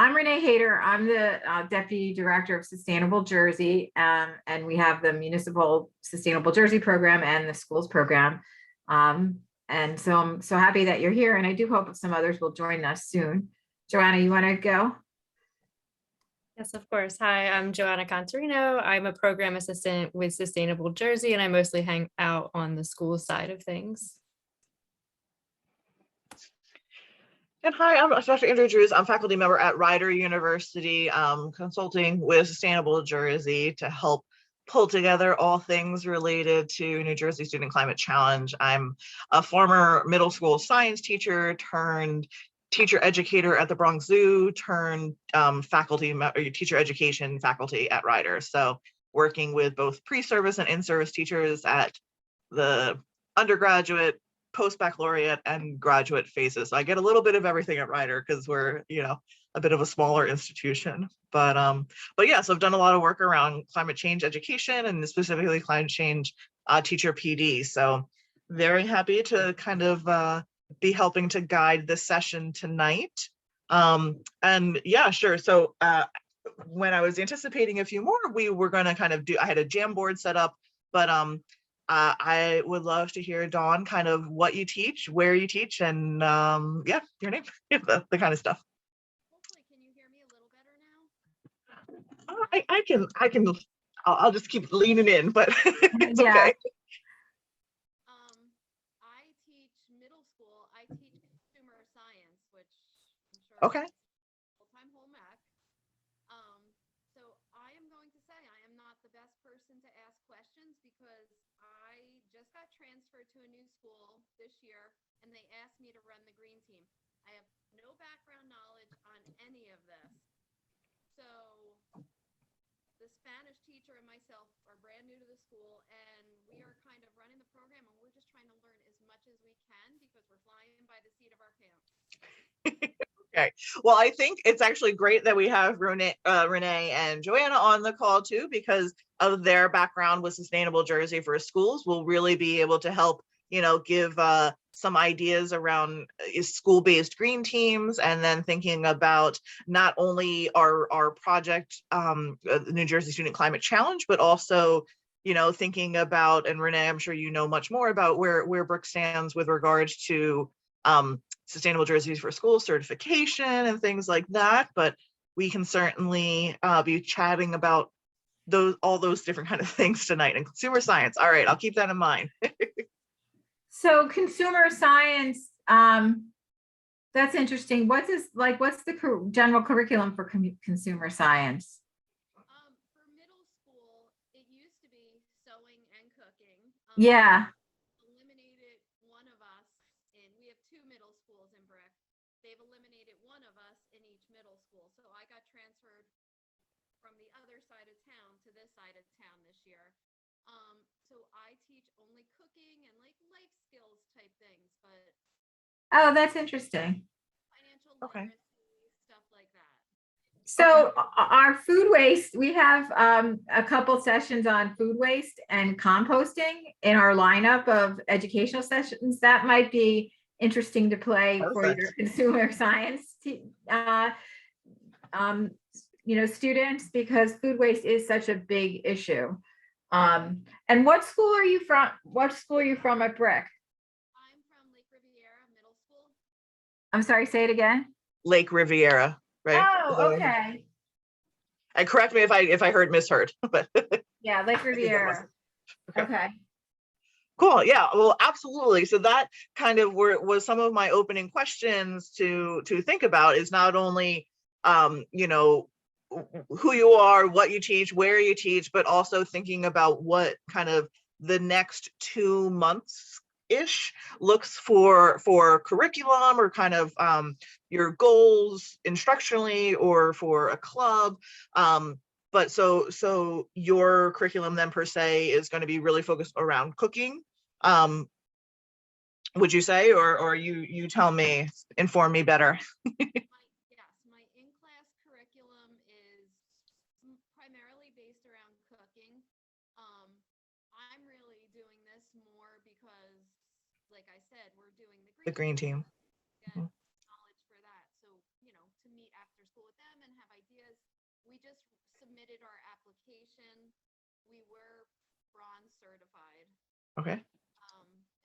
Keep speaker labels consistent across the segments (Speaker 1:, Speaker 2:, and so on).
Speaker 1: I'm Renee Hayter. I'm the Deputy Director of Sustainable Jersey, and we have the Municipal Sustainable Jersey program and the schools program. And so I'm so happy that you're here, and I do hope some others will join us soon. Joanna, you want to go?
Speaker 2: Yes, of course. Hi, I'm Joanna Contarino. I'm a program assistant with Sustainable Jersey, and I mostly hang out on the school side of things.
Speaker 3: And hi, I'm Dr. Andrew Drews. I'm faculty member at Rider University, consulting with Sustainable Jersey to help pull together all things related to New Jersey Student Climate Challenge. I'm a former middle school science teacher turned teacher educator at the Bronx Zoo turned teacher education faculty at Rider. So working with both pre-service and in-service teachers at the undergraduate, post-baccalaureate, and graduate phases. So I get a little bit of everything at Rider because we're, a bit of a smaller institution. But yeah, so I've done a lot of work around climate change education and specifically climate change teacher PD. So very happy to kind of be helping to guide this session tonight. And yeah, sure. So when I was anticipating a few more, we were going to kind of I had a jam board set up, but I would love to hear, Dawn, kind of what you teach, where you teach, and yeah, your name, the kind of stuff.
Speaker 4: Hopefully, can you hear me a little better now?
Speaker 3: I can, I'll just keep leaning in, but it's
Speaker 1: Yeah.
Speaker 3: okay.
Speaker 4: I teach middle school. I teach consumer science, which I'm sure
Speaker 3: Okay.
Speaker 4: full-time home ec. So I am going to say I am not the best person to ask questions because I just got transferred to a new school this year and they asked me to run the green team. I have no background knowledge on any of this. So the Spanish teacher and myself are brand new to the school and we are kind of running the program and we're just trying to learn as much as we can because we're flying by the seat of our pants.
Speaker 3: Okay. Well, I think it's actually great that we have Renee and Joanna on the call too, because of their background with Sustainable Jersey for Schools. We'll really be able to help, give some ideas around school-based green teams, and then thinking about not only our project, the New Jersey Student Climate Challenge, but also, thinking about, and Renee, I'm sure you know much more about where Brooke stands with regards to Sustainable Jersey for Schools certification and things like that. But we can certainly be chatting about all those different kind of things tonight. And consumer science, all right, I'll keep that in mind.
Speaker 1: So consumer science, that's interesting. What's the general curriculum for consumer science?
Speaker 4: For middle school, it used to be sewing and cooking.
Speaker 1: Yeah.
Speaker 4: Eliminated one of us, and we have two middle schools in Brick. They've eliminated one of us in each middle school. So I got transferred from the other side of town to this side of town this year. So I teach only cooking and like life skills type things, but
Speaker 1: Oh, that's interesting.
Speaker 4: financial
Speaker 3: Okay.
Speaker 4: literacy, stuff like that.
Speaker 1: So our food waste, we have a couple sessions on food waste and composting in our lineup of educational sessions. That might be interesting to play for your consumer science students, because food waste is such a big issue. And what school are you from? What school are you from at Brick?
Speaker 4: I'm from Lake Riviera Middle School.
Speaker 1: I'm sorry, say it again.
Speaker 3: Lake Riviera, right?
Speaker 1: Oh, okay.
Speaker 3: And correct me if I misheard, but
Speaker 1: Yeah, Lake Riviera. Okay.
Speaker 3: Cool. Yeah, well, absolutely. So that kind of was some of my opening questions to think about, is not only who you are, what you teach, where you teach, but also thinking about what kind of the next 2 months ish looks for curriculum, or kind of your goals instructionally or for a club. But so your curriculum then per se is going to be really focused around cooking, would you say, or you tell me, inform me better.
Speaker 4: My in-class curriculum is primarily based around cooking. I'm really doing this more because, like I said, we're doing the green
Speaker 3: Team.
Speaker 4: Get knowledge for that. So, to meet after school with them we just submitted our application. We were bronze certified.
Speaker 3: Okay.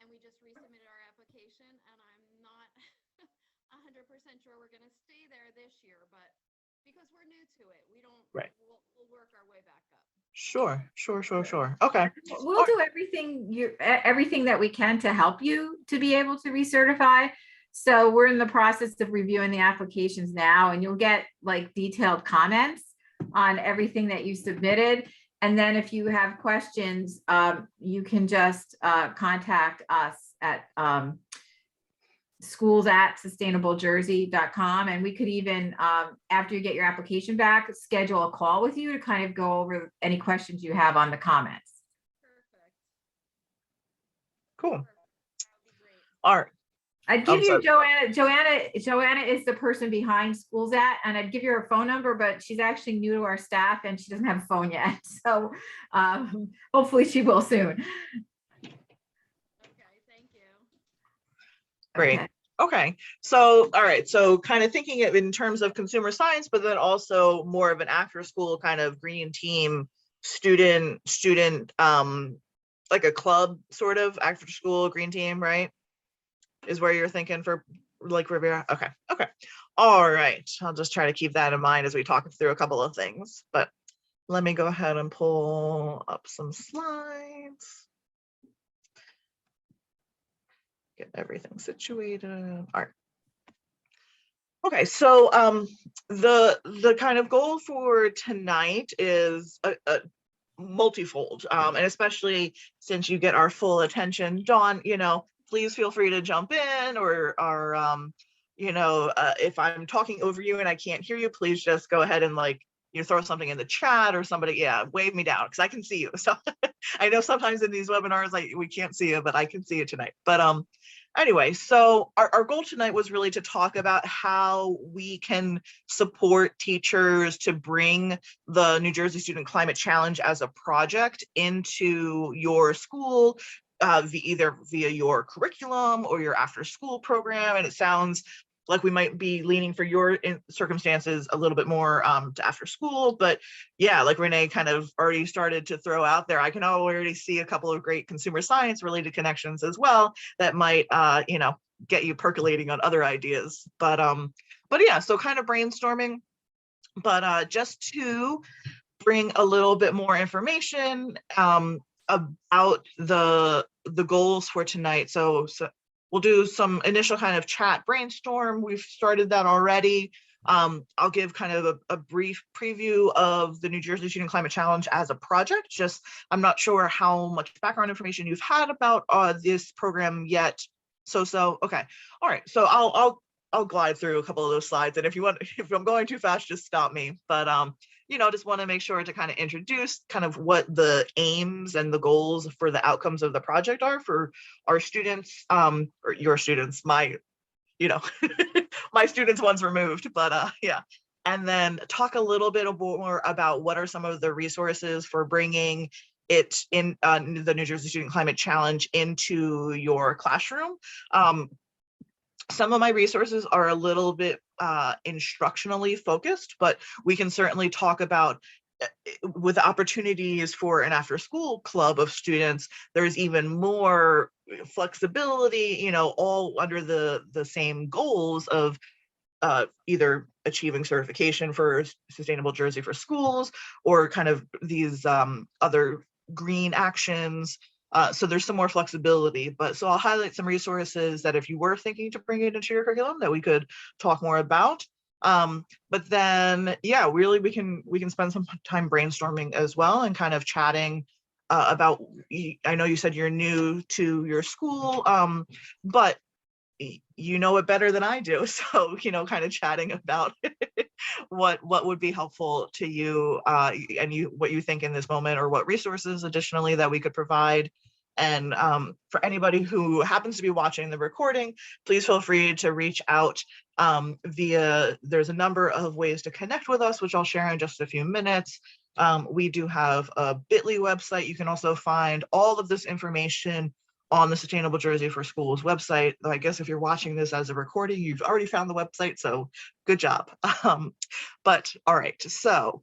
Speaker 4: And we just resubmitted our application, and I'm not 100% sure we're going to stay there this year, but because we're new to it, we don't,
Speaker 3: Right.
Speaker 4: we'll work our way back up.
Speaker 3: Sure. Okay.
Speaker 1: We'll do everything that we can to help you to be able to recertify. So we're in the process of reviewing the applications now, and you'll get like detailed comments on everything that you submitted. And then if you have questions, you can just contact us at schools@sustainablejersey.com. And we could even, after you get your application back, schedule a call with you to kind of go over any questions you have on the comments.
Speaker 4: Perfect.
Speaker 3: Cool.
Speaker 4: That would be great.
Speaker 3: All right.
Speaker 1: I'd give you
Speaker 3: so-
Speaker 1: Joanna. Joanna is the person behind Schools At, and I'd give you her phone number, but she's actually new to our staff and she doesn't have a phone yet. So hopefully she will soon.
Speaker 4: Okay, thank you.
Speaker 3: Great.
Speaker 1: Okay.
Speaker 3: Okay. So, all right. So kind of thinking of in terms of consumer science, but then also more of an after school kind of green team student, like a club sort of after school green team, right? Is where you're thinking for like Riviera. Okay. All right. I'll just try to keep that in mind as we talk through a couple of things, but let me go ahead and pull up some slides. Get everything situated. All right. Okay, so the kind of goal for tonight is a multifold, and especially since you get our full attention, Dawn, please feel free to jump in, or if I'm talking over you and I can't hear you, please just go ahead and throw something in the chat or somebody, wave me down because I can see you. So I know sometimes in these webinars, we can't see you, but I can see you tonight. But anyway, so our goal tonight was really to talk about how we can support teachers to bring the New Jersey Student Climate Challenge as a project into your school, either via your curriculum or your after school program. And it sounds like we might be leaning for your circumstances a little bit more to after school, but yeah, like Renee kind of already started to throw out there, I can already see a couple of great consumer science related connections as well that might, get you percolating on other ideas. But yeah, so kind of brainstorming, but just to bring a little bit more information about the goals for tonight. So we'll do some initial kind of chat brainstorm. We've started that already. I'll give kind of a brief preview of the New Jersey Student Climate Challenge as a project. Just, I'm not sure how much background information you've had about this program yet. So, okay. All right. So I'll glide through a couple of those slides. And if I'm going too fast, just stop me. But, just want to make sure to kind of introduce kind of what the aims and the goals for the outcomes of the project are for our students, or your students, my students once removed, but yeah. And then talk a little bit more about what are some of the resources for bringing it in the New Jersey Student Climate Challenge into your classroom. Some of my resources are a little bit instructionally focused, but we can certainly talk about with opportunities for an after school club of students, there's even more flexibility, all under the same goals of either achieving certification for Sustainable Jersey for schools or kind of these other green actions. So there's some more flexibility, but so I'll highlight some resources that if you were thinking to bring it into your curriculum that we could talk more about. But then, yeah, really we can spend some time brainstorming as well and kind of chatting about, I know you said you're new to your school, but you know it better than I do. So, kind of chatting about what would be helpful to you and what you think in this moment, or what resources additionally that we could provide. And for anybody who happens to be watching the recording, please feel free to reach out there's a number of ways to connect with us, which I'll share in just a few minutes. We do have a bit.ly website. You can also find all of this information on the Sustainable Jersey for Schools website. I guess if you're watching this as a recording, you've already found the website, so good job. But all right, so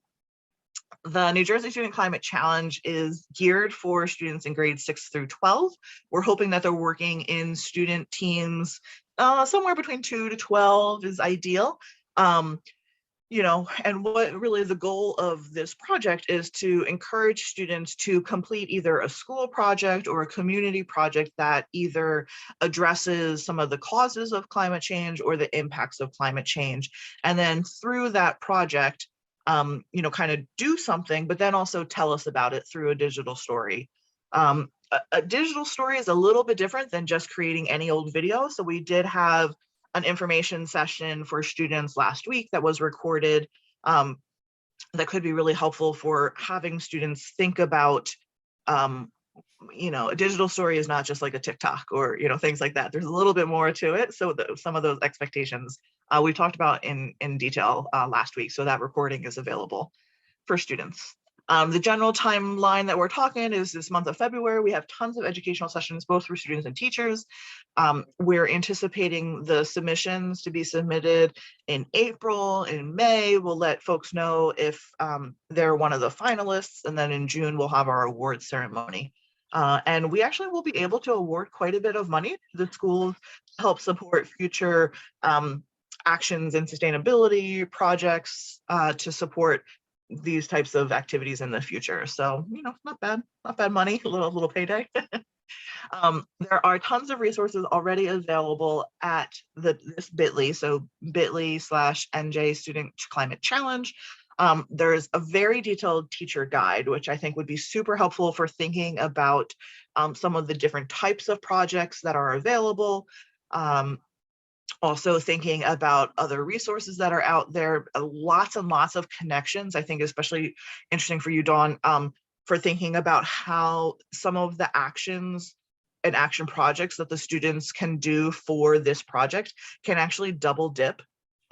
Speaker 3: The New Jersey Student Climate Challenge is geared for students in grades 6 through 12. We're hoping that they're working in student teams somewhere between 2 to 12 is ideal. And what really the goal of this project is to encourage students to complete either a school project or a community project that either addresses some of the causes of climate change or the impacts of climate change. And then through that project, kind of do something, but then also tell us about it through a digital story. A digital story is a little bit different than just creating any old video. So we did have an information session for students last week that was recorded that could be really helpful for having students think about, a digital story is not just like a TikTok or, things like that. There's a little bit more to it. So some of those expectations we talked about in detail last week. So that recording is available for students. The general timeline that we're talking is this month of February. We have tons of educational sessions, both for students and teachers. We're anticipating the submissions to be submitted in April. In May, we'll let folks know if they're one of the finalists. And then in June, we'll have our award ceremony. And we actually will be able to award quite a bit of money to the schools to help support future actions and sustainability projects to support these types of activities in the future. So, not bad money, a little payday. There are tons of resources already available at this bit.ly, so bit.ly/NJ Student Climate Challenge. There's a very detailed teacher guide, which I think would be super helpful for thinking about some of the different types of projects that are available. Also thinking about other resources that are out there, lots and lots of connections. I think especially interesting for you, Dawn, for thinking about how some of the actions and action projects that the students can do for this project can actually double dip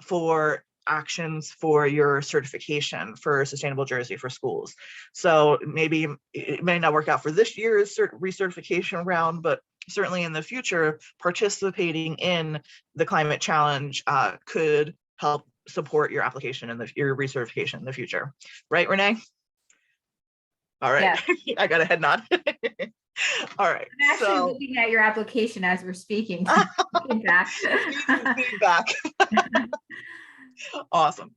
Speaker 3: for actions for your certification for Sustainable Jersey for schools. So maybe it may not work out for this year's recertification round, but certainly in the future, participating in the climate challenge could help support your application and your recertification in the future. Right, Renee? All right, yeah. I got a head nod. All right.
Speaker 1: I'm actually looking at your application as we're speaking. Feedback.
Speaker 3: Feedback. Awesome.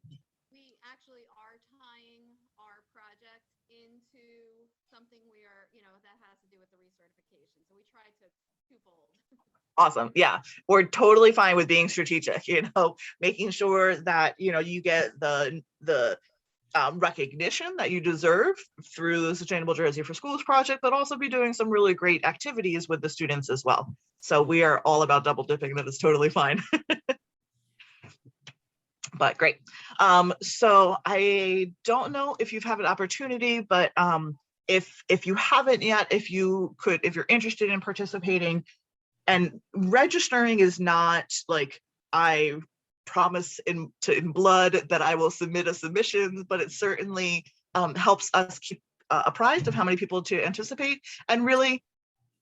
Speaker 4: We actually are tying our project into something that has to do with the recertification. So we try to twofold.
Speaker 3: Awesome. Yeah, we're totally fine with being strategic, making sure that, you get the recognition that you deserve through the Sustainable Jersey for Schools project, but also be doing some really great activities with the students as well. So we are all about double dipping. That is totally fine. But great. So I don't know if you've had an opportunity, but if you haven't yet, if you're interested in participating, and registering is not like I promise in blood that I will submit a submission, but it certainly helps us keep apprised of how many people to anticipate. And really,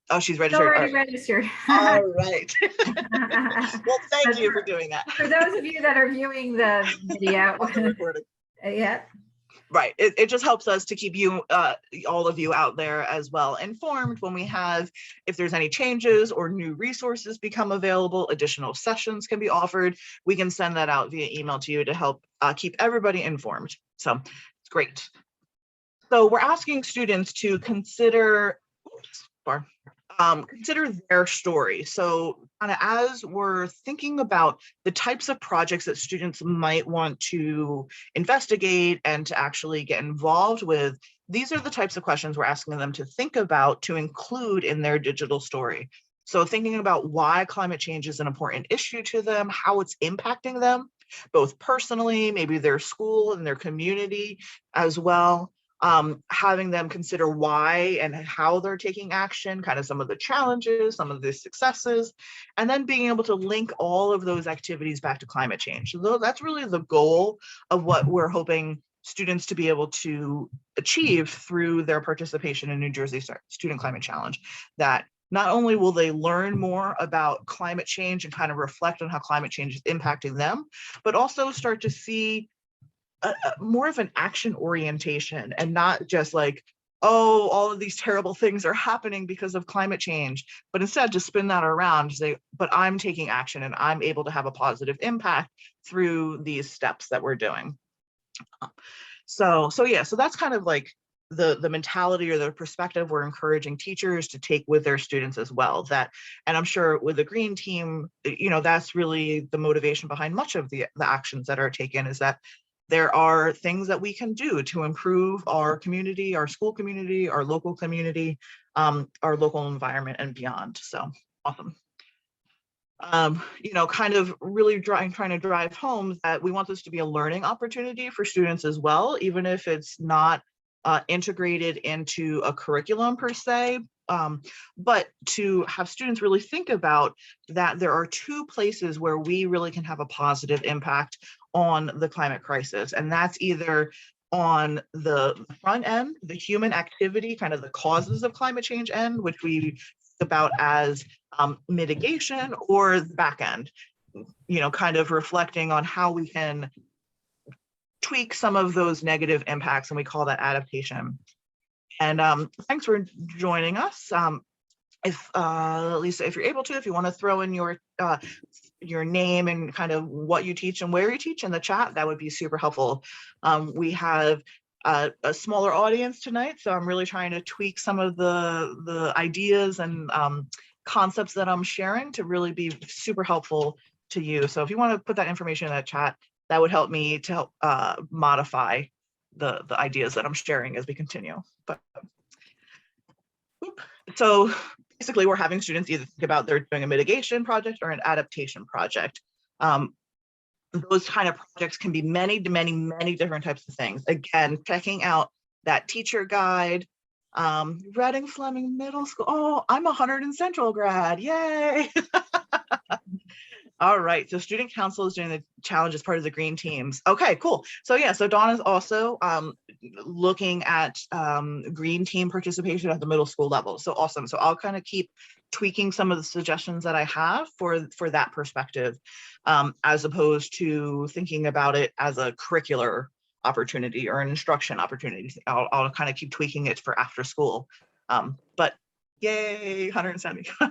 Speaker 3: oh, she's registered.
Speaker 1: Already registered.
Speaker 3: All right. Well, thank you for doing that.
Speaker 1: For those of you that are viewing the video. Yeah.
Speaker 3: Right. It just helps us to keep you, all of you out there as well, informed when we have, if there's any changes or new resources become available, additional sessions can be offered. We can send that out via email to you to help keep everybody informed. So it's great. So we're asking students to consider, consider their story. So kind of as we're thinking about the types of projects that students might want to investigate and to actually get involved with, these are the types of questions we're asking them to think about to include in their digital story. So thinking about why climate change is an important issue to them, how it's impacting them, both personally, maybe their school and their community as well. Having them consider why and how they're taking action, kind of some of the challenges, some of the successes, and then being able to link all of those activities back to climate change. So that's really the goal of what we're hoping students to be able to achieve through their participation in New Jersey Student Climate Challenge. That not only will they learn more about climate change and kind of reflect on how climate change is impacting them, but also start to see more of an action orientation, and not just like, oh, all of these terrible things are happening because of climate change, but instead just spin that around, say, but I'm taking action and I'm able to have a positive impact through these steps that we're doing. So that's kind of like the mentality or the perspective we're encouraging teachers to take with their students as well. That, and I'm sure with the green team, that's really the motivation behind much of the actions that are taken, is that there are things that we can do to improve our community, our school community, our local community, our local environment, and beyond. So awesome. Kind of really trying to drive home that we want this to be a learning opportunity for students as well, even if it's not integrated into a curriculum per se, but to have students really think about that there are two places where we really can have a positive impact on the climate crisis. And that's either on the front end, the human activity, kind of the causes of climate change end, which we think about as mitigation, or the back end, kind of reflecting on how we can tweak some of those negative impacts, and we call that adaptation. And thanks for joining us. Lisa, if you're able to, if you want to throw in your name and kind of what you teach and where you teach in the chat, that would be super helpful. We have a smaller audience tonight, so I'm really trying to tweak some of the ideas and concepts that I'm sharing to really be super helpful to you. So if you want to put that information in that chat, that would help me to help modify the ideas that I'm sharing as we continue. But so basically, we're having students either think about they're doing a mitigation project or an adaptation project. Those kind of projects can be many different types of things. Again, checking out that teacher guide. Reading Fleming Middle School. Oh, I'm a Hunterdon and Central grad. Yay! All right, so student council is doing the challenge as part of the green teams. Okay, cool. So yeah, so Dawn is also looking at green team participation at the middle school level. So awesome. So I'll kind of keep tweaking some of the suggestions that I have for that perspective, as opposed to thinking about it as a curricular opportunity or an instruction opportunity. I'll kind of keep tweaking it for after school. But yay, 170. All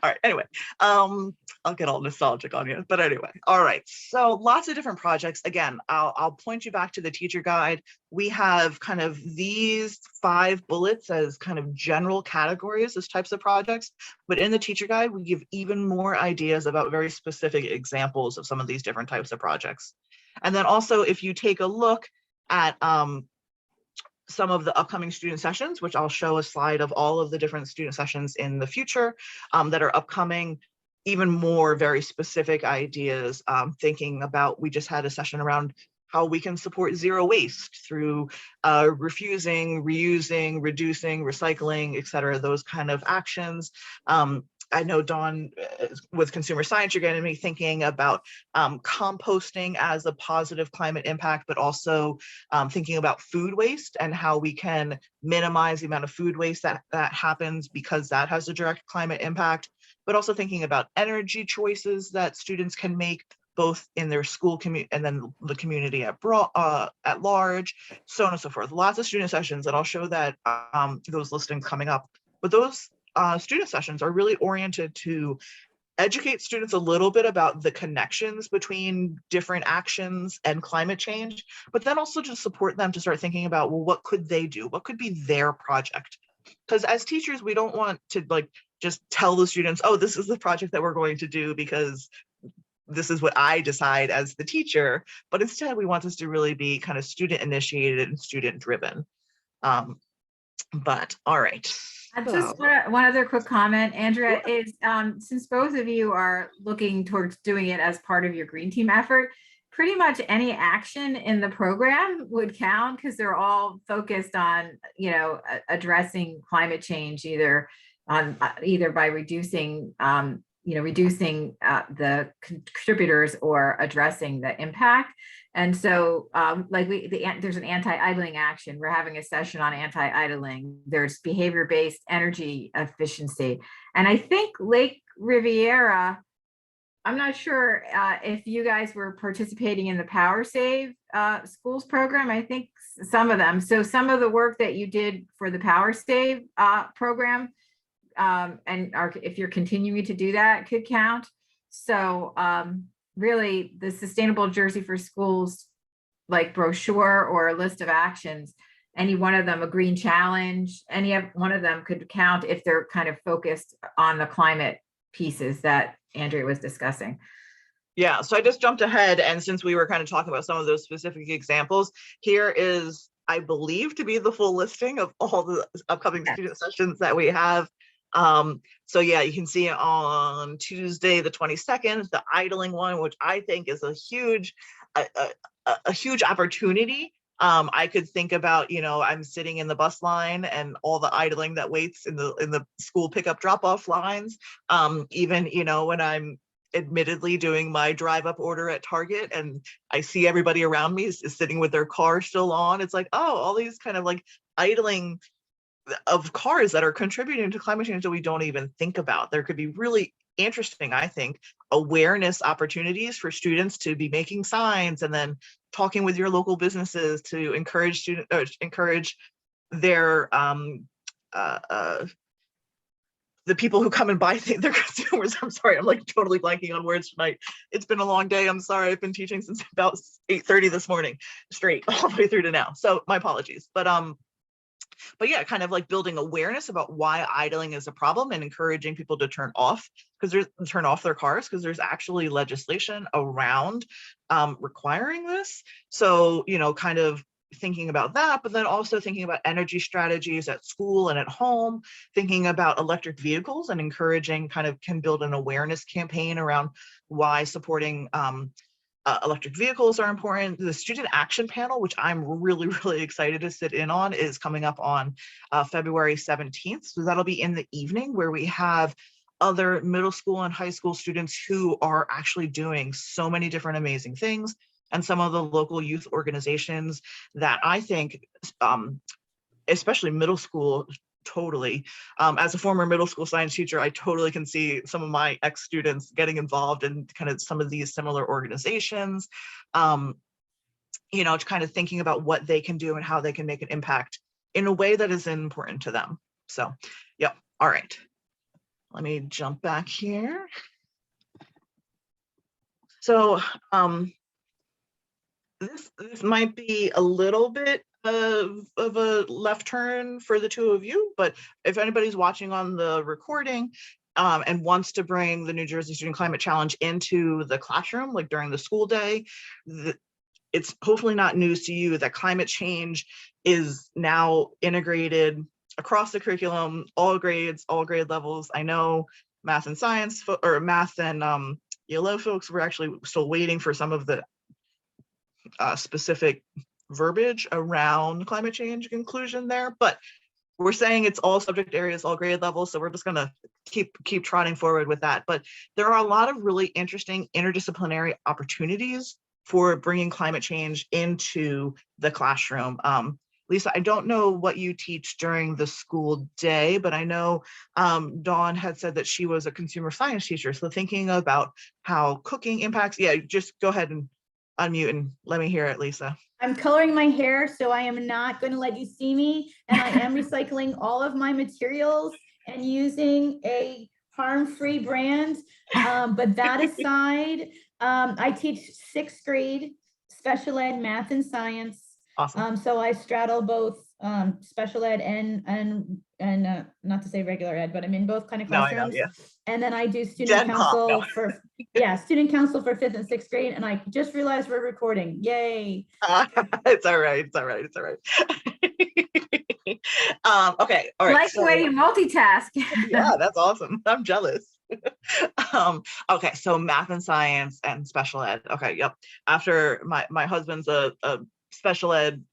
Speaker 3: right, anyway, I'll get all nostalgic on you, but anyway, all right, so lots of different projects. Again, I'll point you back to the teacher guide. We have kind of these 5 bullets as kind of general categories as types of projects, but in the teacher guide, we give even more ideas about very specific examples of some of these different types of projects. And then also, if you take a look at some of the upcoming student sessions, which I'll show a slide of all of the different student sessions in the future that are upcoming, even more very specific ideas, thinking about, we just had a session around how we can support zero waste through refusing, reusing, reducing, recycling, et cetera, those kind of actions. I know, Dawn, with consumer science, you're getting me thinking about composting as a positive climate impact, but also thinking about food waste and how we can minimize the amount of food waste that happens, because that has a direct climate impact, but also thinking about energy choices that students can make, both in their school community and then the community at large, so on and so forth. Lots of student sessions, and I'll show that those listings coming up. But those student sessions are really oriented to educate students a little bit about the connections between different actions and climate change, but then also to support them to start thinking about, well, what could they do? What could be their project? Because as teachers, we don't want to just tell the students, oh, this is the project that we're going to do because this is what I decide as the teacher, but instead we want this to really be kind of student initiated and student driven. But all right.
Speaker 1: Just one other quick comment, Andrea, is since both of you are looking towards doing it as part of your green team effort, pretty much any action in the program would count, because they're all focused on, addressing climate change, either by reducing the contributors or addressing the impact. And so there's an anti-idling action. We're having a session on anti-idling. There's behavior-based energy efficiency. And I think Lake Riviera I'm not sure if you guys were participating in the Power Save schools program. I think some of them. So some of the work that you did for the Power Save program, if you're continuing to do that, could count. So really, the Sustainable Jersey for Schools, like brochure or a list of actions, any one of them, a green challenge, any of one of them could count if they're kind of focused on the climate pieces that Andrea was discussing.
Speaker 3: Yeah, so I just jumped ahead, and since we were kind of talking about some of those specific examples, here is, I believe, to be the full listing of all the upcoming student sessions that we have. So yeah, you can see on Tuesday, the 22nd, the idling one, which I think is a huge opportunity. I could think about, I'm sitting in the bus line and all the idling that waits in the school pickup drop-off lines. Even, when I'm admittedly doing my drive up order at Target and I see everybody around me is sitting with their car still on. It's like, oh, all these kind of like idling of cars that are contributing to climate change that we don't even think about. There could be really interesting, I think, awareness opportunities for students to be making signs and then talking with your local businesses to encourage their the people who come and buy things, their consumers. I'm sorry, I'm like totally blanking on words tonight. It's been a long day. I'm sorry. I've been teaching since about 8:30 this morning, straight all the way through to now. So my apologies. But yeah, kind of like building awareness about why idling is a problem and encouraging people to turn off their cars, because there's actually legislation around requiring this. So, kind of thinking about that, but then also thinking about energy strategies at school and at home, thinking about electric vehicles and encouraging can build an awareness campaign around why supporting electric vehicles are important. The student action panel, which I'm really, really excited to sit in on, is coming up on February 17th. So that'll be in the evening, where we have other middle school and high school students who are actually doing so many different amazing things, and some of the local youth organizations that I think, especially middle school, totally. As a former middle school science teacher, I totally can see some of my ex-students getting involved in kind of some of these similar organizations, kind of thinking about what they can do and how they can make an impact in a way that is important to them. So, yep. All right. Let me jump back here. So, this might be a little bit of a left turn for the two of you, but if anybody's watching on the recording and wants to bring the New Jersey Student Climate Challenge into the classroom, like during the school day, it's hopefully not news to you that climate change is now integrated across the curriculum, all grades, all grade levels. I know math and science, or math and ELO folks, we're actually still waiting for some of the specific verbiage around climate change inclusion there, but we're saying it's all subject areas, all grade levels, so we're just going to keep trotting forward with that. But there are a lot of really interesting interdisciplinary opportunities for bringing climate change into the classroom. Lisa, I don't know what you teach during the school day, but I know Dawn had said that she was a consumer science teacher, so thinking about how cooking impacts, yeah, just go ahead and unmute and let me hear it, Lisa.
Speaker 5: I'm coloring my hair, so I am not going to let you see me, and I am recycling all of my materials and using a harm-free brand. But that aside, I teach 6th grade special ed, math and science.
Speaker 3: Awesome.
Speaker 5: So I straddle both special ed and not to say regular ed, but I'm in both kind of classrooms. No, yeah. And then I do student council for student council for 5th and 6th grade. And I just realized we're recording. Yay!
Speaker 3: It's all right. It's all right. It's all right. Okay. All right.
Speaker 1: I like the way you multitask.
Speaker 3: Yeah, that's awesome. I'm jealous. Okay, so math and science and special ed. Okay, yep. After my husband's a special ed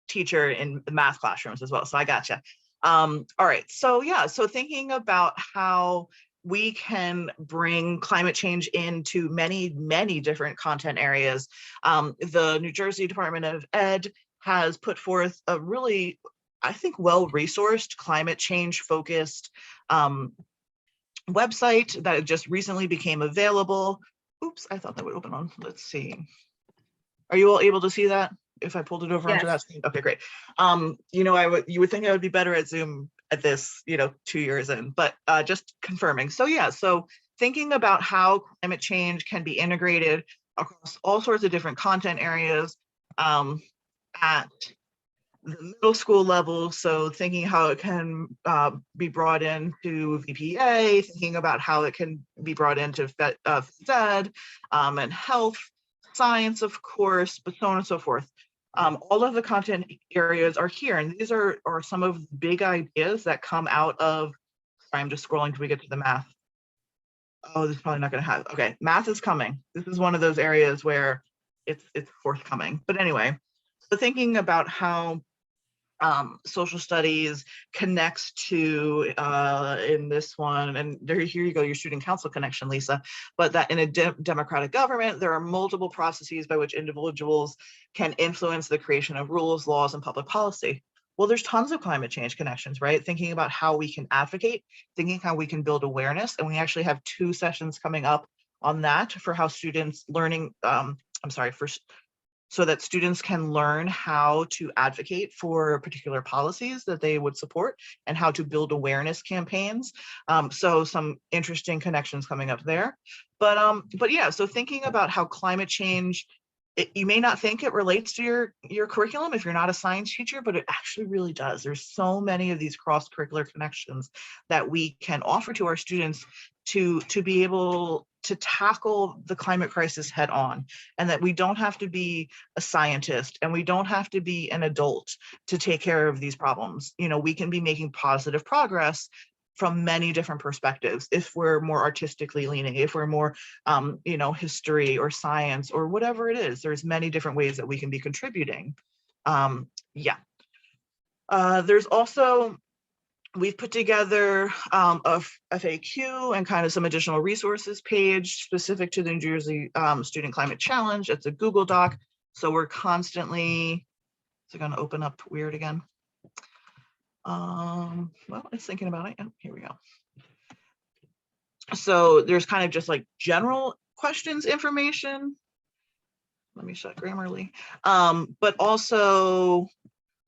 Speaker 3: teacher in the math classrooms as well, so I gotcha. All right, so yeah, so thinking about how we can bring climate change into many different content areas. The New Jersey Department of Ed has put forth a really, I think, well-resourced climate change focused website that just recently became available. Oops, I thought that would open on, let's see. Are you all able to see that? If I pulled it over onto that
Speaker 1: Yes.
Speaker 3: screen? Okay, great. You know, you would think I would be better at Zoom at this, you know, 2 years in, but just confirming. So yeah, so thinking about how climate change can be integrated across all sorts of different content areas at the middle school level. So thinking how it can be brought into VPA, thinking about how it can be brought into FED and health, science, of course, but so on and so forth. All of the content areas are here, and these are some of the big ideas that come out of, sorry, I'm just scrolling till we get to the math. Oh, this is probably not going to have, okay, math is coming. This is one of those areas where it's forthcoming. But anyway, so thinking about how social studies connects to in this one, and there, here you go, your student council connection, Lisa, but that in a democratic government, there are multiple processes by which individuals can influence the creation of rules, laws, and public policy. Well, there's tons of climate change connections, right? Thinking about how we can advocate, thinking how we can build awareness, and we actually have 2 sessions coming up on that for how students learning, so that students can learn how to advocate for particular policies that they would support and how to build awareness campaigns. So some interesting connections coming up there. But yeah, so thinking about how climate change, you may not think it relates to your curriculum if you're not a science teacher, but it actually really does. There's so many of these cross-curricular connections that we can offer to our students to be able to tackle the climate crisis head on, and that we don't have to be a scientist and we don't have to be an adult to take care of these problems. You know, we can be making positive progress from many different perspectives if we're more artistically leaning, if we're more you know, history or science or whatever it is. There's many different ways that we can be contributing. Yeah. There's also, we've put together a FAQ and kind of some additional resources page specific to the New Jersey Student Climate Challenge. It's a Google Doc. So we're constantly, is it going to open up weird again? Well, it's thinking about it. Yeah, here we go. So there's kind of just like general questions information. Let me shut Grammarly. But also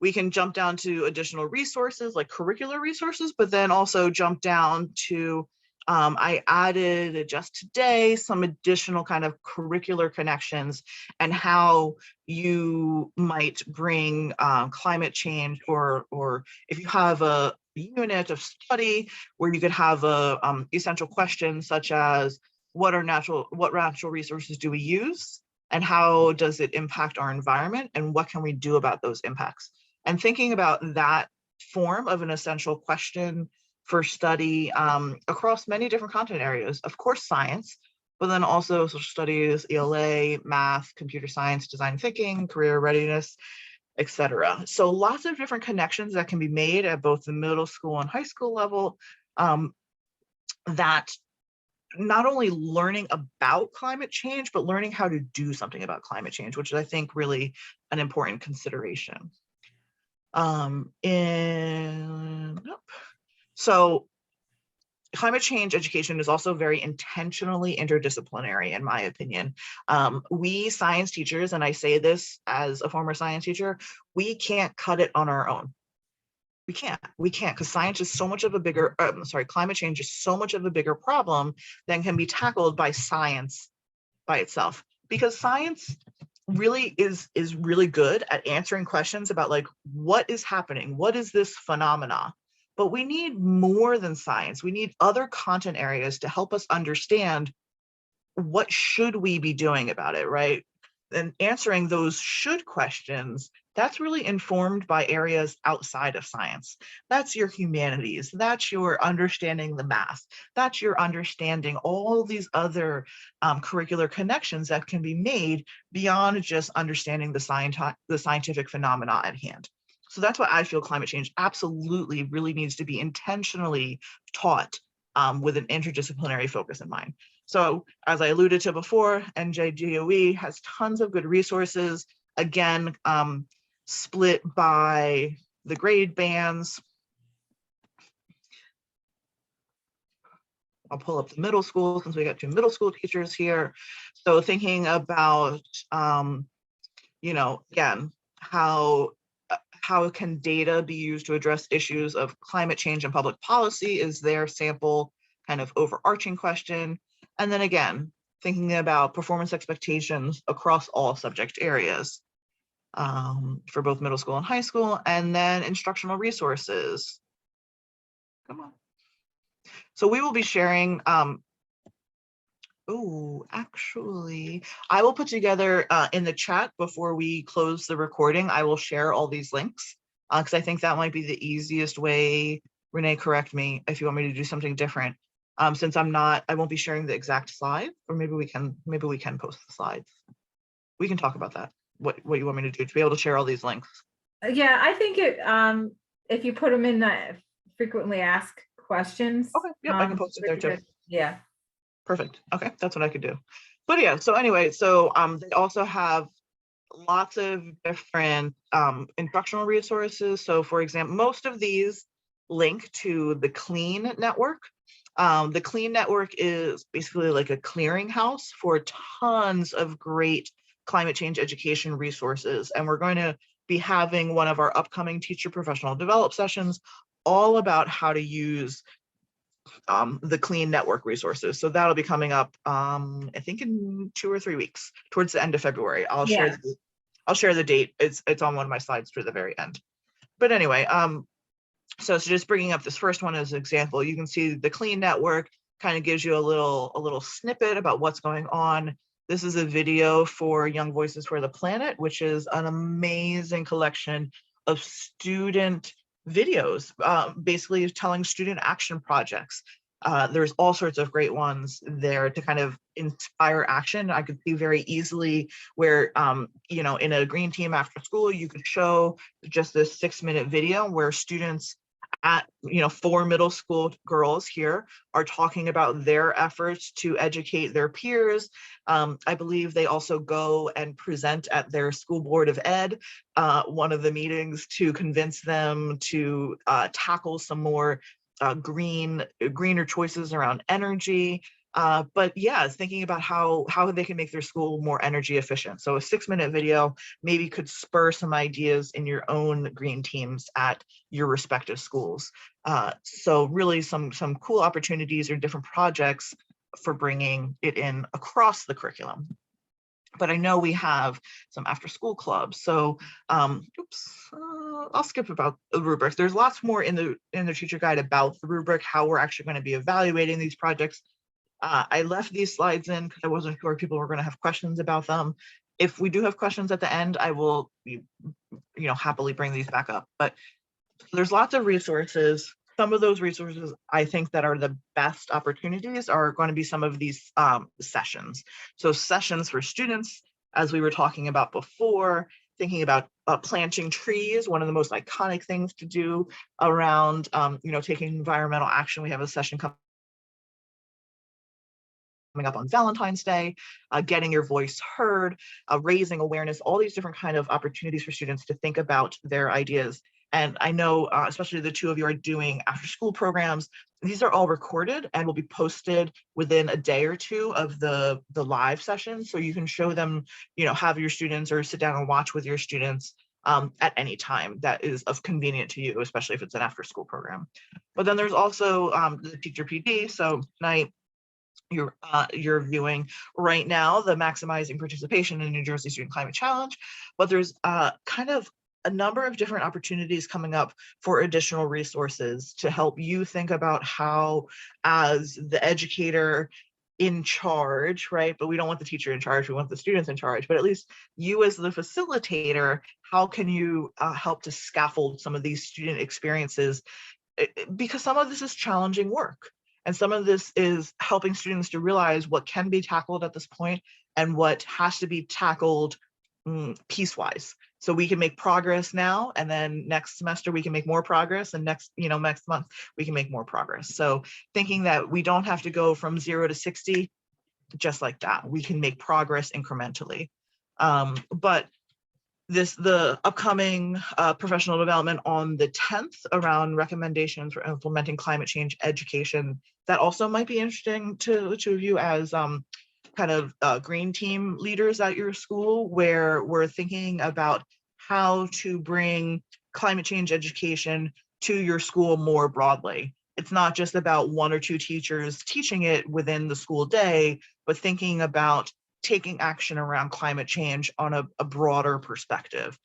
Speaker 3: we can jump down to additional resources like curricular resources, but then also jump down to, I added just today some additional kind of curricular connections and how you might bring climate change, or if you have a unit of study where you could have a essential question such as what natural resources do we use and how does it impact our environment and what can we do about those impacts? And thinking about that form of an essential question for study across many different content areas, of course, science, but then also social studies, ELA, math, computer science, design thinking, career readiness, etc. So lots of different connections that can be made at both the middle school and high school level, that not only learning about climate change, but learning how to do something about climate change, which is, I think, really an important consideration. So climate change education is also very intentionally interdisciplinary, in my opinion. We science teachers, and I say this as a former science teacher, we can't cut it on our own. We can't, because science is so much of a bigger, climate change is so much of a bigger problem than can be tackled by science by itself. Because science really is really good at answering questions about like, what is happening? What is this phenomena? But we need more than science. We need other content areas to help us understand what should we be doing about it, right? And answering those should questions, that's really informed by areas outside of science. That's your humanities, that's your understanding the math, that's your understanding all these other curricular connections that can be made beyond just understanding the scientific phenomena at hand. So that's why I feel climate change absolutely really needs to be intentionally taught with an interdisciplinary focus in mind. So as I alluded to before, NJDOE has tons of good resources, again, split by the grade bands. I'll pull up the middle school since we got 2 middle school teachers here. So thinking about, again, how can data be used to address issues of climate change and public policy is their sample kind of overarching question. And then again, thinking about performance expectations across all subject areas for both middle school and high school, and then instructional resources. Come on. So we will be sharing, actually, I will put together in the chat before we close the recording, I will share all these links because I think that might be the easiest way. Renee, correct me if you want me to do something different. Since I won't be sharing the exact slide, or maybe we can post the slides. We can talk about that. What you want me to do to be able to share all these links.
Speaker 1: Yeah, I think if you put them in the frequently asked questions.
Speaker 3: Okay, yep, I can post it there too.
Speaker 1: good. Yeah.
Speaker 3: Perfect. Okay, that's what I could do. But yeah, so anyway, so they also have lots of different instructional resources. So for example, most of these link to the CLEAN network. The CLEAN network is basically like a clearinghouse for tons of great climate change education resources. And we're going to be having one of our upcoming teacher professional develop sessions all about how to use the CLEAN network resources. So that'll be coming up, I think in 2 or 3 weeks, towards the end of February. I'll share the date. It's on one of my slides for the very end. But anyway, so just bringing up this first one as an example, you can see the CLEAN network kind of gives you a little snippet about what's going on. This is a video for Young Voices for the Planet, which is an amazing collection of student videos, basically telling student action projects. There's all sorts of great ones there to kind of inspire action. I could see very easily where, in a green team after school, you could show just this 6-minute video where students at 4 middle school girls here are talking about their efforts to educate their peers. I believe they also go and present at their school board of ed, one of the meetings, to convince them to tackle some more greener choices around energy. But yeah, thinking about how they can make their school more energy efficient. So a 6-minute video maybe could spur some ideas in your own green teams at your respective schools. So really some cool opportunities or different projects for bringing it in across the curriculum. But I know we have some after school clubs. So I'll skip about the rubrics. There's lots more in the teacher guide about the rubric, how we're actually going to be evaluating these projects. I left these slides in because I wasn't sure if people were going to have questions about them. If we do have questions at the end, I will, happily bring these back up. But there's lots of resources. Some of those resources I think that are the best opportunities are going to be some of these sessions. So sessions for students, as we were talking about before, thinking about planting trees, one of the most iconic things to do around, taking environmental action. We have a session coming up on Valentine's Day, getting your voice heard, raising awareness, all these different kind of opportunities for students to think about their ideas. And I know, especially the 2 of you are doing after school programs. These are all recorded and will be posted within a day or 2 of the live session. So you can show them, have your students or sit down and watch with your students at any time that is of convenient to you, especially if it's an after school program. But then there's also the teacher PD. So tonight, you're viewing right now the Maximizing Participation in New Jersey Student Climate Challenge, but there's kind of a number of different opportunities coming up for additional resources to help you think about how, as the educator in charge, right? But we don't want the teacher in charge, we want the students in charge, but at least you as the facilitator, how can you help to scaffold some of these student experiences? Because some of this is challenging work. And some of this is helping students to realize what can be tackled at this point and what has to be tackled piecewise. So we can make progress now, and then next semester we can make more progress, and next month we can make more progress. So thinking that we don't have to go from 0 to 60 just like that. We can make progress incrementally. But the upcoming professional development on the 10th around recommendations for implementing climate change education. That also might be interesting to you as kind of green team leaders at your school, where we're thinking about how to bring climate change education to your school more broadly. It's not just about 1 or 2 teachers teaching it within the school day, but thinking about taking action around climate change on a broader perspective.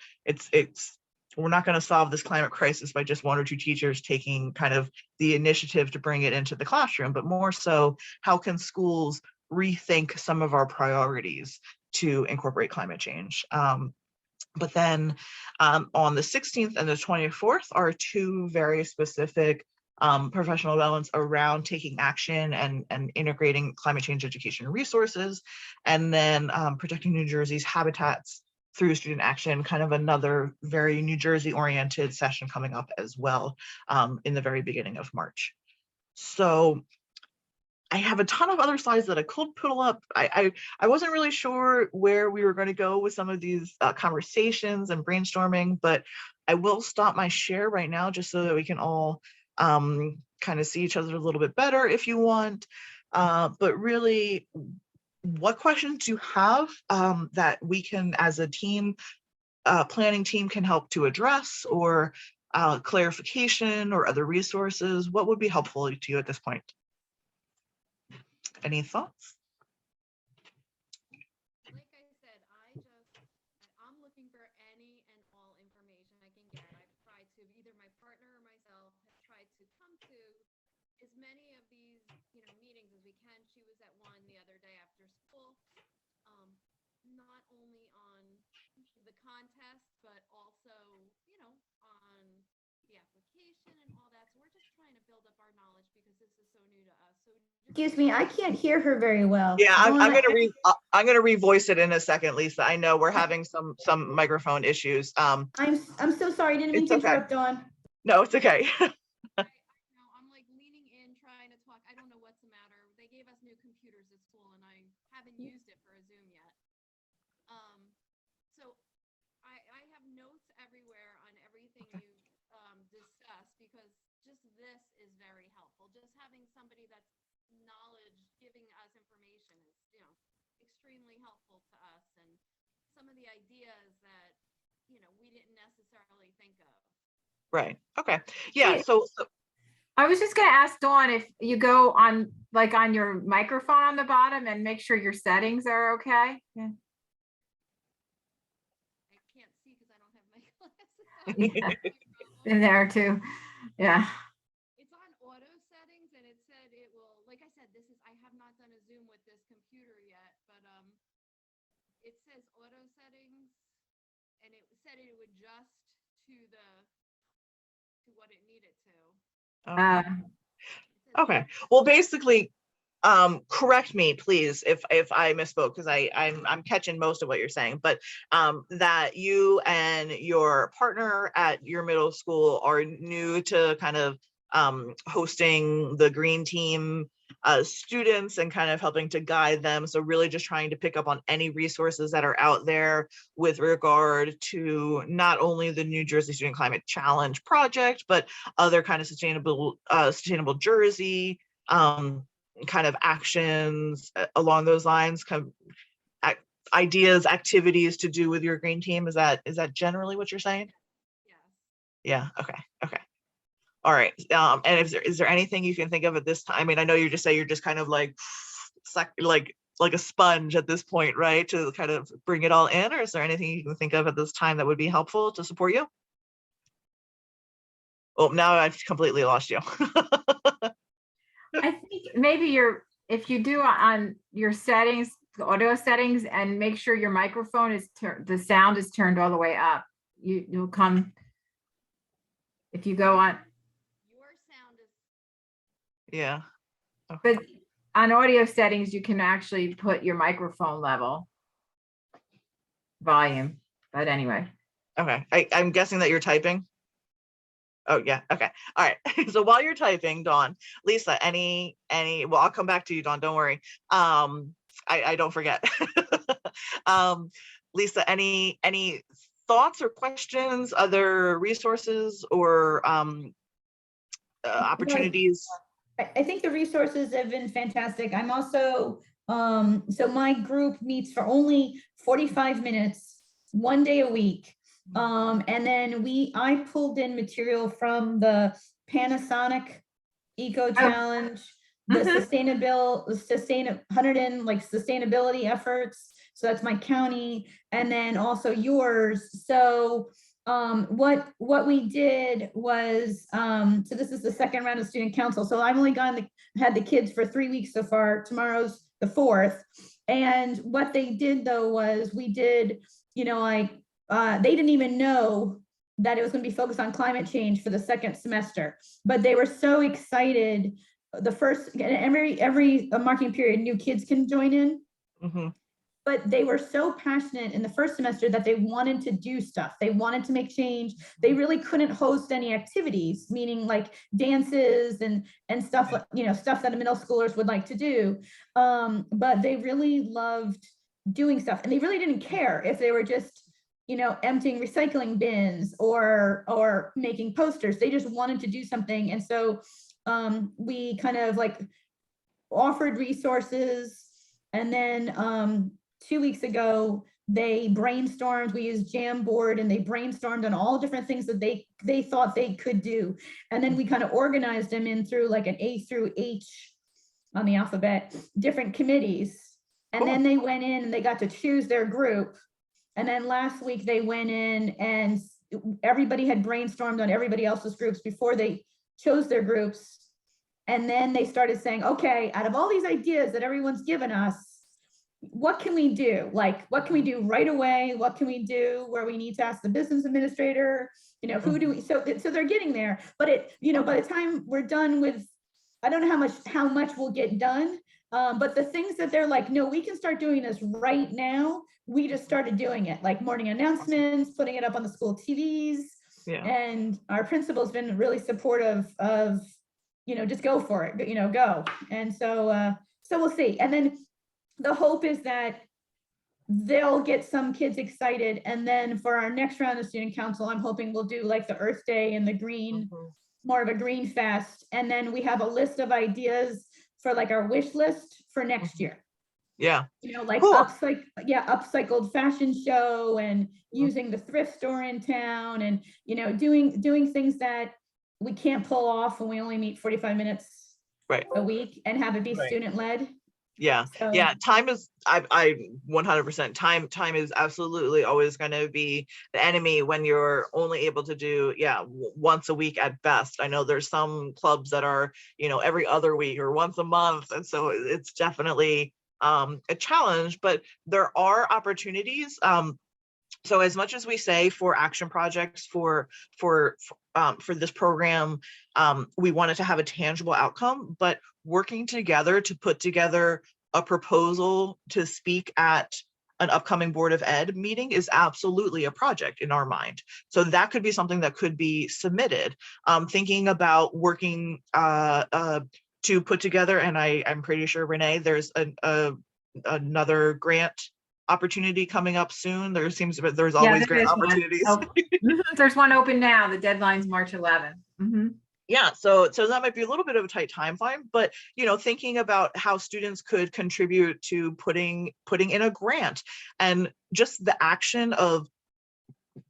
Speaker 3: We're not going to solve this climate crisis by just 1 or 2 teachers taking kind of the initiative to bring it into the classroom, but more so, how can schools rethink some of our priorities to incorporate climate change? But then on the 16th and the 24th are 2 very specific professional developments around taking action and integrating climate change education resources, and then protecting New Jersey's habitats through student action, kind of another very New Jersey oriented session coming up as well in the very beginning of March. So I have a ton of other slides that I could pull up. I wasn't really sure where we were going to go with some of these conversations and brainstorming, but I will stop my share right now just so that we can all kind of see each other a little bit better if you want. But really, what questions do you have that we can, as a team, planning team, can help to address, or clarification or other resources? What would be helpful to you at this point? Any thoughts?
Speaker 4: Like I said, I'm looking for any and all information I can get. I've tried to, either my partner or myself have tried to come to as many of these, meetings as we can. She was at one the other day after school, not only on the contest, but also, on the application and all that. So we're just trying to build up our knowledge because this is so new to us. So
Speaker 5: Excuse me, I can't hear her very well.
Speaker 3: Yeah, I'm
Speaker 5: Dawn,
Speaker 3: gonna revoice it in a second, Lisa. I know we're having some microphone issues.
Speaker 5: I'm so sorry. I didn't mean
Speaker 3: It's
Speaker 5: to
Speaker 3: okay.
Speaker 5: interrupt, Dawn.
Speaker 3: No, it's okay.
Speaker 4: I'm like leaning in, trying to talk. I don't know what's the matter. They gave us new computers at school and I haven't used it for a Zoom yet. So I have notes everywhere on everything you've discussed, because just this is very helpful. Just having somebody that's knowledge giving us information is, extremely helpful to us, and some of the ideas that, we didn't necessarily think of.
Speaker 3: Right. Okay. Yeah. So
Speaker 1: I was just gonna ask Dawn if you go on, like, on your microphone on the bottom and make sure your settings are okay. Yeah.
Speaker 4: I can't see because I don't have my glasses.
Speaker 1: Yeah. In there too. Yeah.
Speaker 4: It's on auto settings, and it said it will, like I said, I have not done a Zoom with this computer yet, but it says auto settings, and it said it would adjust to what it needed to.
Speaker 3: okay. Well, basically, correct me, please, if I misspoke, because I'm catching most of what you're saying, but that you and your partner at your middle school are new to kind of hosting the green team students and kind of helping to guide them. So really just trying to pick up on any resources that are out there with regard to not only the New Jersey Student Climate Challenge project, but other kind of sustainable Jersey kind of actions along those lines, kind of ideas, activities to do with your green team. Is that generally what you're saying?
Speaker 4: Yes.
Speaker 3: Yeah. Okay. All right. And is there anything you can think of at this time? I mean, I know you just say you're just kind of like a sponge at this point, right? To kind of bring it all in, or is there anything you can think of at this time that would be helpful to support you? Oh, now I've completely lost you.
Speaker 1: I think maybe if you do on your settings, the audio settings, and make sure your microphone is the sound is turned all the way up. You'll come, if you go on.
Speaker 4: Your sound is.
Speaker 3: Yeah.
Speaker 1: Okay. But on audio settings, you can actually put your microphone level volume. But anyway.
Speaker 3: Okay. I'm guessing that you're typing. Oh yeah. Okay. All right. So while you're typing, Dawn, Lisa, well, I'll come back to you, Dawn. Don't worry. I don't forget. Lisa, any thoughts or questions, other resources or opportunities?
Speaker 5: I think the resources have been fantastic. I'm also, so my group meets for only 45 minutes, 1 day a week. And then I pulled in material from the Panasonic Eco Challenge, the sustainability efforts. So that's my county, and then also yours. So what we did was, so this is the second round of student council. So I've only had the kids for 3 weeks so far. Tomorrow's the 4th. And what they did though was we did, they didn't even know that it was going to be focused on climate change for the second semester, but they were so excited. The first, every marking period, new kids can join in.
Speaker 3: Mm-hmm.
Speaker 5: But they were so passionate in the first semester that they wanted to do stuff. They wanted to make change. They really couldn't host any activities, meaning like dances and stuff, stuff that middle schoolers would like to do. But they really loved doing stuff, and they really didn't care if they were just, emptying recycling bins or making posters. They just wanted to do something. And so we kind of like offered resources, and then 2 weeks ago, they brainstormed. We used Jamboard, and they brainstormed on all different things that they thought they could do. And then we kind of organized them in through like an A through H on the alphabet, different committees. And then they went in and they got to choose their group. And then last week they went in and everybody had brainstormed on everybody else's groups before they chose their groups. And then they started saying, okay, out of all these ideas that everyone's given us, what can we do? Like, what can we do right away? What can we do where we need to ask the business administrator? Who do we, so they're getting there, but by the time we're done with, I don't know how much we'll get done. But the things that they're like, no, we can start doing this right now. We just started doing it, like morning announcements, putting it up on the school TVs. Yeah. And our principal's been really supportive of, just go for it, go. And so we'll see. And then the hope is that they'll get some kids excited. And then for our next round of student council, I'm hoping we'll do like the Earth Day and the green, more of a green fest. And then we have a list of ideas for like our wish list for next year.
Speaker 3: Yeah.
Speaker 5: Like upcycled fashion show and using the thrift store in town and, doing things that we can't pull off when we only meet 45 minutes a week and have it be student led.
Speaker 3: Yeah. So, yeah. Time is, I 100% time is absolutely always going to be the enemy when you're only able to do, once a week at best. I know there's some clubs that are, every other week or once a month. And so it's definitely a challenge, but there are opportunities. So as much as we say for action projects for this program, we wanted to have a tangible outcome, but working together to put together a proposal to speak at an upcoming Board of Ed meeting is absolutely a project in our mind. So that could be something that could be submitted. Thinking about working to put together, and I'm pretty sure, Renee, there's another grant opportunity coming up soon. There's always grant opportunities.
Speaker 1: There's one open now. The deadline's March 11th.
Speaker 3: Yeah, so that might be a little bit of a tight timeline, but thinking about how students could contribute to putting in a grant, and just the action of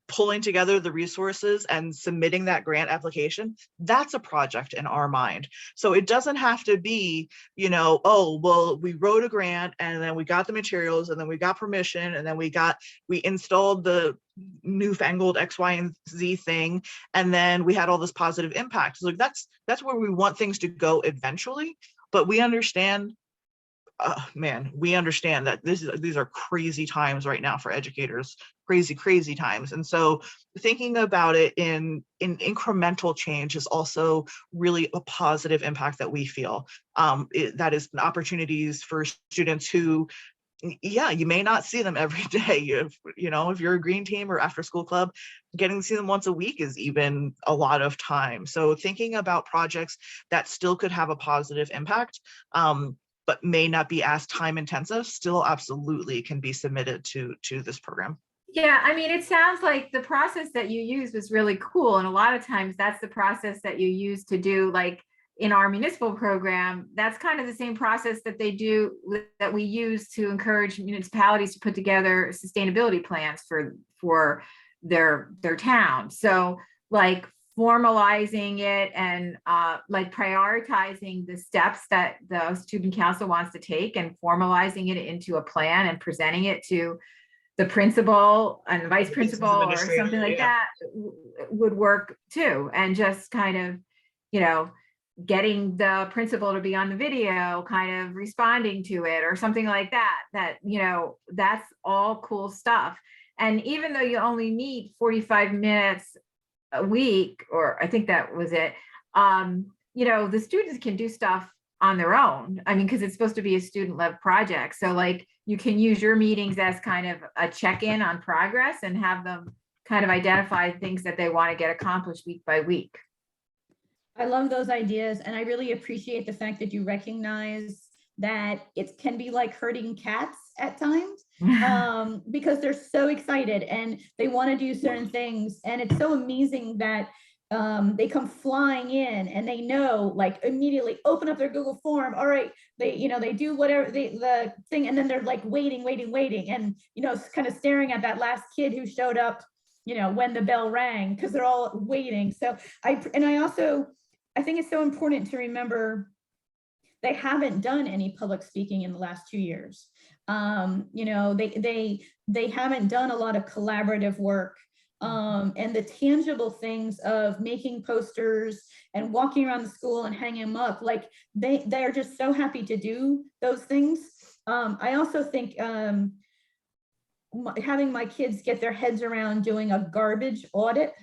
Speaker 3: pulling together the resources and submitting that grant application, that's a project in our mind. So it doesn't have to be, oh, well, we wrote a grant and then we got the materials and then we got permission and then we installed the newfangled X, Y, and Z thing, and then we had all this positive impact. So that's where we want things to go eventually, but we understand we understand that these are crazy times right now for educators, crazy times. And so thinking about it in incremental change is also really a positive impact that we feel. That is opportunities for students who, you may not see them every day. If you're a green team or after school club, getting to see them once a week is even a lot of time. So thinking about projects that still could have a positive impact, but may not be as time intensive, still absolutely can be submitted to this program.
Speaker 1: Yeah, I mean, it sounds like the process that you used was really cool. And a lot of times that's the process that you use to do, like in our municipal program, that's kind of the same process that they do, that we use to encourage municipalities to put together sustainability plans for their town. So like formalizing it and like prioritizing the steps that the student council wants to take and formalizing it into a plan and presenting it to the principal and vice
Speaker 3: The business
Speaker 1: principal or
Speaker 3: administrator,
Speaker 1: something like
Speaker 3: yeah.
Speaker 1: that would work too. And just kind of, you know, getting the principal to be on the video, kind of responding to it or something like that, you know, that's all cool stuff. And even though you only meet 45 minutes a week, or I think that was it, you know, the students can do stuff on their own. I mean, because it's supposed to be a student-led project. So like you can use your meetings as kind of a check-in on progress and have them kind of identify things that they want to get accomplished week by week.
Speaker 5: I love those ideas, and I really appreciate the fact that you recognize that it can be like herding cats at times, because they're so excited and they want to do certain things. And it's so amazing that they come flying in and they know, like, immediately open up their Google form. All right, they, you know, they do whatever the thing, and then they're like waiting, and, you know, kind of staring at that last kid who showed up, you know, when the bell rang, because they're all waiting. So I think it's so important to remember they haven't done any public speaking in the last 2 years. You know, they haven't done a lot of collaborative work. And the tangible things of making posters and walking around the school and hanging them up, like they're just so happy to do those things. I also think having my kids get their heads around doing a garbage audit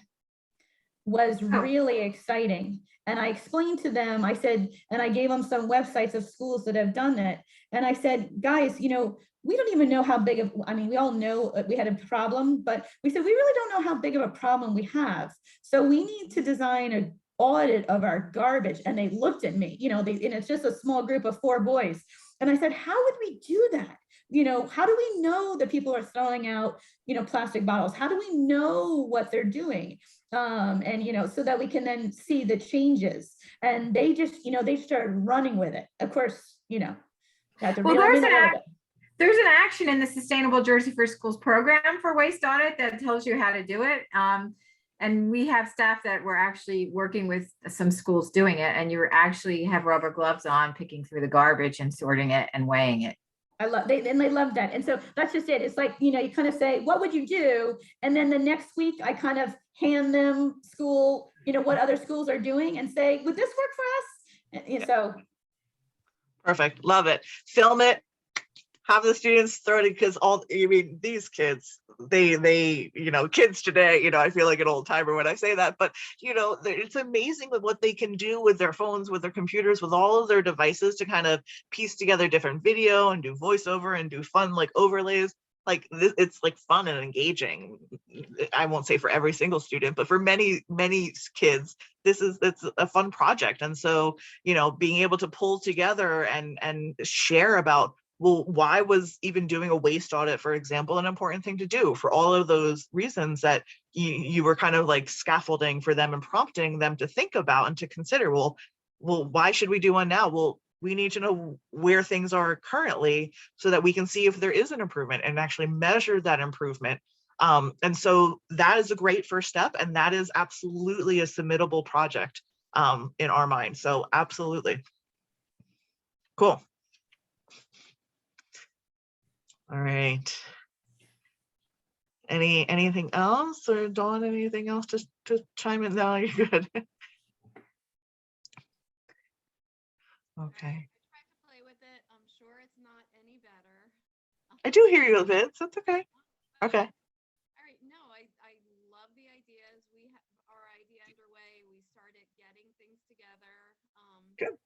Speaker 5: was really exciting. And I explained to them, I said, and I gave them some websites of schools that have done it. And I said, guys, you know, we don't even know how big of, I mean, we all know we had a problem, but we said, we really don't know how big of a problem we have. So we need to design an audit of our garbage. And they looked at me, you know, and it's just a small group of 4 boys. And I said, how would we do that? You know, how do we know that people are throwing out, you know, plastic bottles? How do we know what they're doing? And, you know, so that we can then see the changes. And they just, you know, they started running with it. Of course, you know, had to
Speaker 1: Well,
Speaker 5: reel them in a little bit.
Speaker 1: there's an action in the Sustainable Jersey for Schools program for waste audit that tells you how to do it. And we have staff that were actually working with some schools doing it, and you actually have rubber gloves on, picking through the garbage and sorting it and weighing it.
Speaker 5: They love that. And so that's just it. It's like, you know, you kind of say, what would you do? And then the next week I kind of hand them school, you know, what other schools are doing and say, would this work for us? And so.
Speaker 3: Perfect. Love it. Film it. Have the students throw it, because these kids, they, you know, kids today, you know, I feel like an old timer when I say that, but, you know, it's amazing with what they can do with their phones, with their computers, with all of their devices to kind of piece together different video and do voiceover and do fun, like, overlays. Like this, it's like fun and engaging. I won't say for every single student, but for many kids, it's a fun project. And so, you know, being able to pull together and share about, well, why was even doing a waste audit, for example, an important thing to do, for all of those reasons that you were kind of like scaffolding for them and prompting them to think about and to consider, well, why should we do one now? Well, we need to know where things are currently so that we can see if there is an improvement and actually measure that improvement. And so that is a great first step, and that is absolutely a submittable project in our mind. So absolutely. Cool. All right. Anything else, or Dawn, anything else to chime in? No, you're good. Okay.
Speaker 4: I tried to play with it. I'm sure it's not any better.
Speaker 3: I do hear you a bit. So that's okay. Okay.
Speaker 4: All right. No, I love the ideas. We have our idea underway. We started getting things together.
Speaker 3: Good.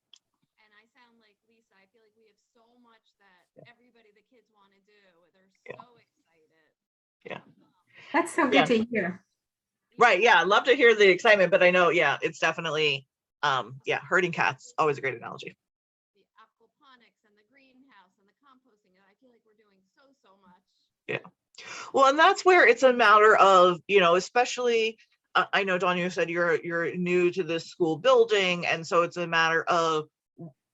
Speaker 4: And I sound like Lisa. I feel like we have so much that everybody, the kids want to do. They're so excited.
Speaker 3: Yeah.
Speaker 1: That's so good to hear.
Speaker 3: Right. Yeah. I love to hear the excitement, but I know, yeah, it's definitely, herding cats, always a great analogy.
Speaker 4: The aquaponics and the greenhouse and the composting. I feel like we're doing so much.
Speaker 3: Yeah. Well, and that's where it's a matter of, especially, I know, Dawn, you said you're new to this school building, and so it's a matter of,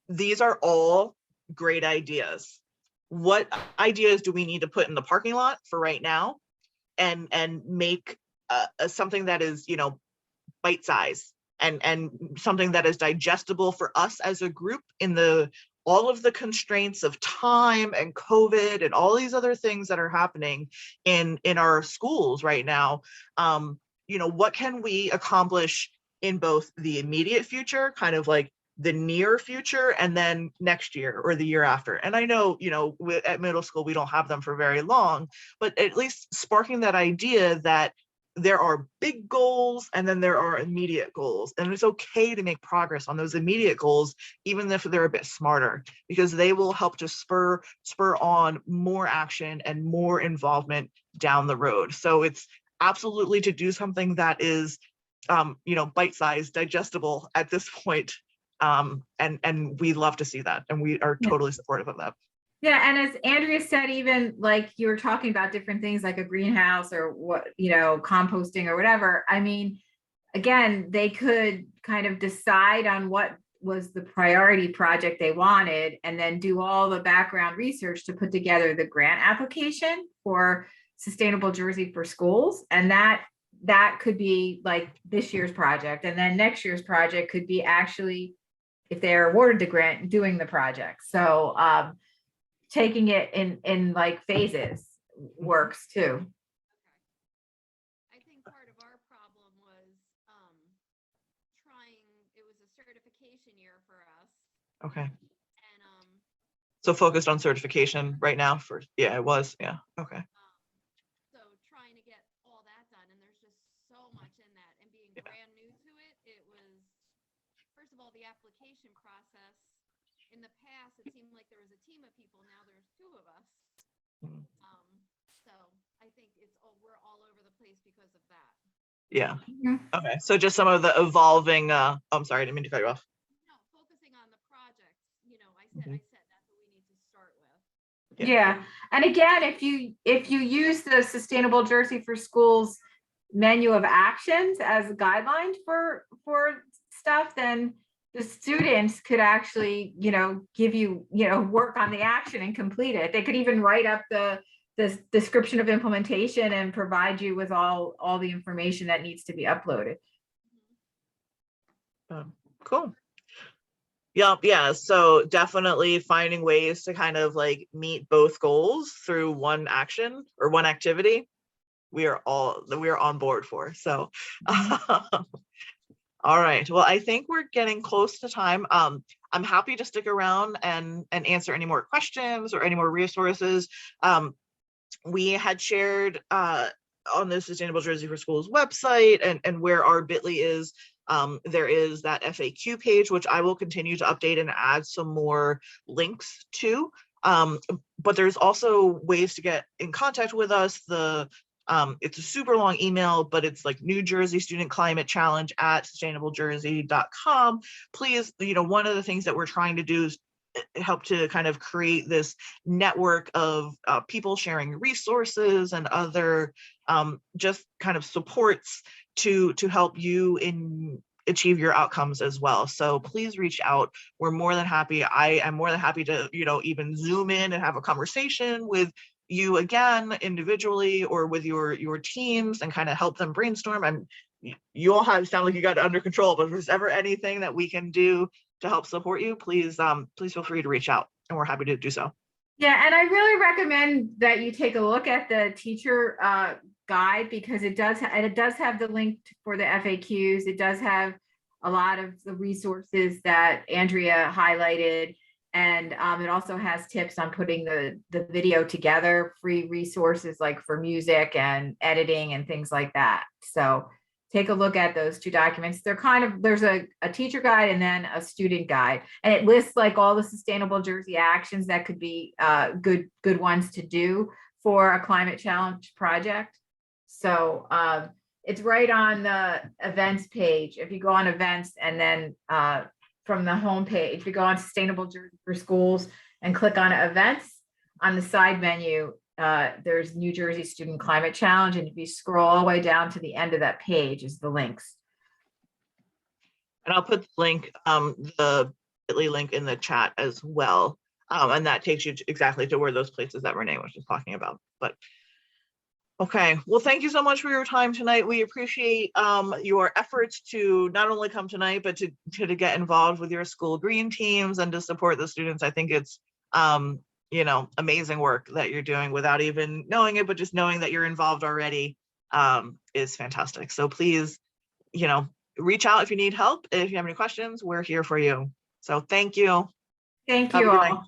Speaker 3: these are all great ideas. What ideas do we need to put in the parking lot for right now, and make something that is, bite size, and something that is digestible for us as a group in all of the constraints of time and COVID and all these other things that are happening in our schools right now. What can we accomplish in both the immediate future, kind of like the near future, and then next year or the year after? And I know, at middle school, we don't have them for very long, but at least sparking that idea that there are big goals and then there are immediate goals, and it's okay to make progress on those immediate goals, even if they're a bit smarter, because they will help to spur on more action and more involvement down the road. So it's absolutely to do something that is bite-sized, digestible at this point, and we love to see that, and we are totally supportive of that.
Speaker 1: Yeah, and as Andrea said, even like you were talking about different things like a greenhouse or what, composting or whatever. I mean, again, they could kind of decide on what was the priority project they wanted, and then do all the background research to put together the grant application for Sustainable Jersey for Schools. And that could be like this year's project. And then next year's project could be actually, if they're awarded the grant, doing the project. So, taking it in like phases works too.
Speaker 4: I think part of our problem was it was a certification year for us.
Speaker 3: Okay.
Speaker 4: And
Speaker 3: So focused on certification right now it was. Yeah. Okay.
Speaker 4: so trying to get all that done, and there's just so much in that, and being brand new to it, it was, first of all, the application process. In the past, it seemed like there was a team of people. Now there's two of us. So I think we're all over the place because of that.
Speaker 3: Yeah. Okay. So just some of the evolving. I'm sorry, I didn't mean to cut you off.
Speaker 4: No, focusing on the projects. I said that's what we need to start with.
Speaker 1: Yeah. And again, if you use the Sustainable Jersey for Schools menu of actions as a guideline for stuff, then the students could actually, give you, work on the action and complete it. They could even write up the description of implementation and provide you with all the information that needs to be uploaded.
Speaker 3: Cool. Yeah. So definitely finding ways to kind of like meet both goals through one action or one activity, we are on board for. So all right. Well, I think we're getting close to time. I'm happy to stick around and answer any more questions or any more resources. We had shared on the Sustainable Jersey for Schools website and where our bit.ly is, there is that FAQ page, which I will continue to update and add some more links to. But there's also ways to get in contact with us. It's a super long email, but it's like New Jersey Student Climate Challenge at sustainablejersey.com. Please, one of the things that we're trying to do is help to kind of create this network of people sharing resources and other just kind of supports to help you achieve your outcomes as well. So please reach out. We're more than happy. I am more than happy to, even Zoom in and have a conversation with you again individually or with your teams and kind of help them brainstorm. And you all sound like you got it under control, but if there's ever anything that we can do to help support you, please feel free to reach out, and we're happy to do so.
Speaker 1: Yeah, and I really recommend that you take a look at the teacher guide, because it does have the link for the FAQs. It does have a lot of the resources that Andrea highlighted. And it also has tips on putting the video together, free resources like for music and editing and things like that. So take a look at those two documents. There's a teacher guide and then a student guide, and it lists like all the Sustainable Jersey actions that could be good ones to do for a climate challenge project. So it's right on the events page. If you go on events and then from the home page, if you go on Sustainable Jersey for Schools and click on events on the side menu, there's New Jersey Student Climate Challenge, and if you scroll all the way down to the end of that page is the links.
Speaker 3: And I'll put the link, the bit.ly link in the chat as well. And that takes you exactly to where those places that Renee was just talking about. But okay, well, thank you so much for your time tonight. We appreciate your efforts to not only come tonight, but to get involved with your school green teams and to support the students. I think it's amazing work that you're doing without even knowing it, but just knowing that you're involved already is fantastic. So please, reach out if you need help. If you have any questions, we're here for you. So thank you.
Speaker 1: Thank
Speaker 3: Have a
Speaker 1: you
Speaker 3: good
Speaker 1: all.
Speaker 3: night.